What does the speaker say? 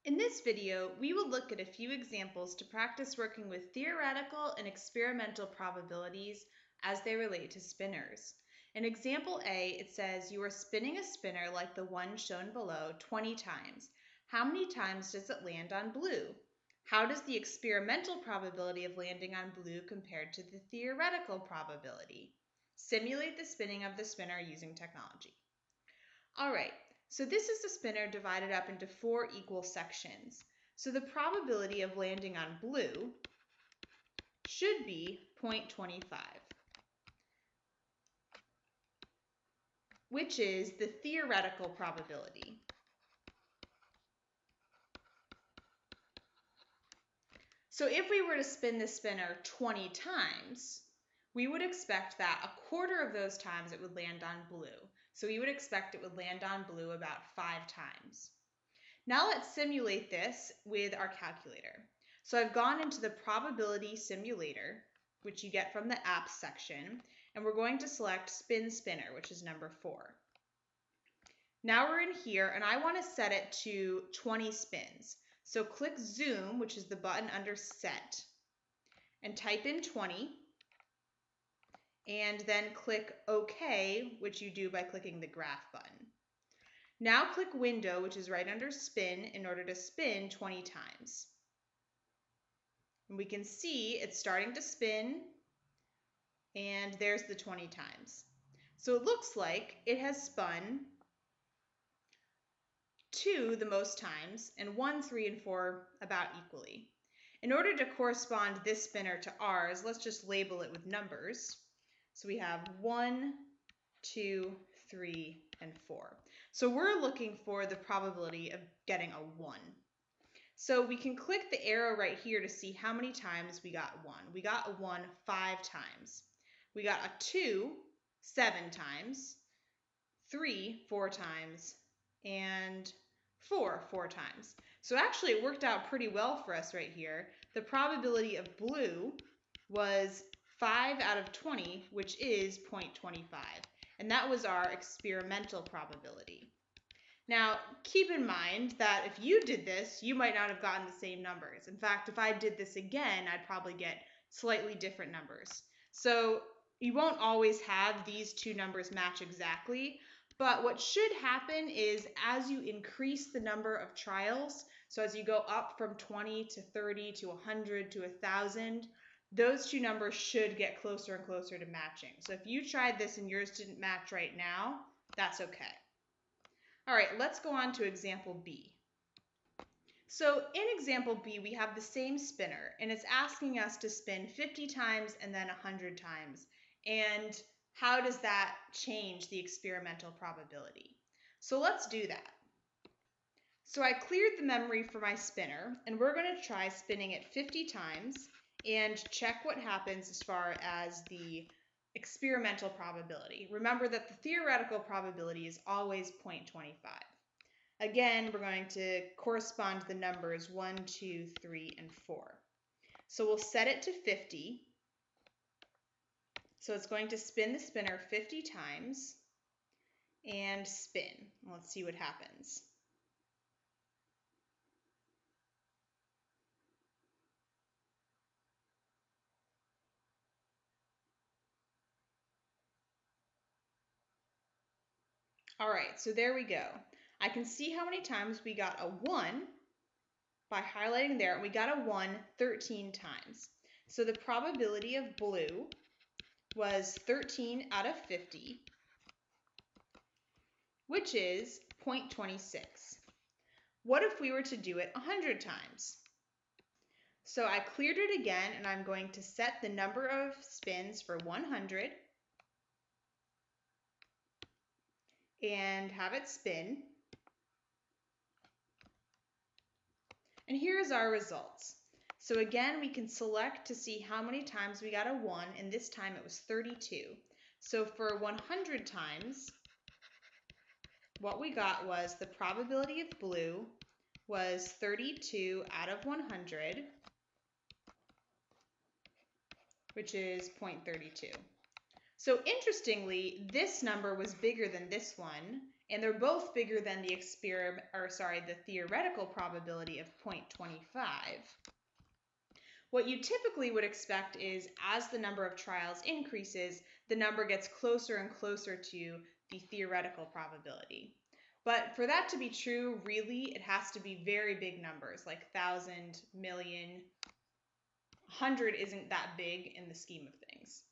In this video, we will look at a few examples to practice working with theoretical and experimental probabilities as they relate to spinners. In example A, it says you are spinning a spinner like the one shown below 20 times. How many times does it land on blue? How does the experimental probability of landing on blue compare to the theoretical probability? Simulate the spinning of the spinner using technology. All right, so this is the spinner divided up into 4 equal sections. So the probability of landing on blue should be 0.25, which is the theoretical probability. So if we were to spin the spinner 20 times, we would expect that a quarter of those times it would land on blue. So we would expect it would land on blue about 5 times. Now let's simulate this with our calculator. So I've gone into the probability simulator, which you get from the apps section, and we're going to select spin spinner, which is number 4. Now we're in here and I want to set it to 20 spins. So click zoom, which is the button under set, and type in 20, and then click OK, which you do by clicking the graph button. Now click window, which is right under spin, in order to spin 20 times. And we can see it's starting to spin, and there's the 20 times. So it looks like it has spun 2 the most times, and 1, 3, and 4 about equally. In order to correspond this spinner to ours, let's just label it with numbers. So we have 1, 2, 3, and 4. So we're looking for the probability of getting a 1. So we can click the arrow right here to see how many times we got 1. We got a 1 5 times. We got a 2 7 times, 3 4 times, and 4 4 times. So actually it worked out pretty well for us right here. The probability of blue was 5 out of 20, which is 0.25. And that was our experimental probability. Now, keep in mind that if you did this, you might not have gotten the same numbers. In fact, if I did this again, I'd probably get slightly different numbers. So you won't always have these two numbers match exactly, but what should happen is as you increase the number of trials, so as you go up from 20 to 30 to 100 to 1,000, those two numbers should get closer and closer to matching. So if you tried this and yours didn't match right now, that's okay. All right, let's go on to example B. So in example B, we have the same spinner, and it's asking us to spin 50 times and then 100 times. And how does that change the experimental probability? So let's do that. So I cleared the memory for my spinner, and we're going to try spinning it 50 times and check what happens as far as the experimental probability. Remember that the theoretical probability is always 0.25. Again, we're going to correspond the numbers 1, 2, 3, and 4. So we'll set it to 50. So it's going to spin the spinner 50 times and spin. Let's see what happens. All right, so there we go. I can see how many times we got a 1 by highlighting there, and we got a 1 13 times. So the probability of blue was 13 out of 50, which is 0.26. What if we were to do it 100 times? So I cleared it again, and I'm going to set the number of spins for 100 and have it spin. And here's our results. So again, we can select to see how many times we got a 1, and this time it was 32. So for 100 times, what we got was the probability of blue was 32 out of 100, which is 0.32. So interestingly, this number was bigger than this one, and they're both bigger than the theoretical probability of 0.25. What you typically would expect is as the number of trials increases, the number gets closer and closer to the theoretical probability. But for that to be true, really, it has to be very big numbers, like 1,000, million. 100 isn't that big in the scheme of things.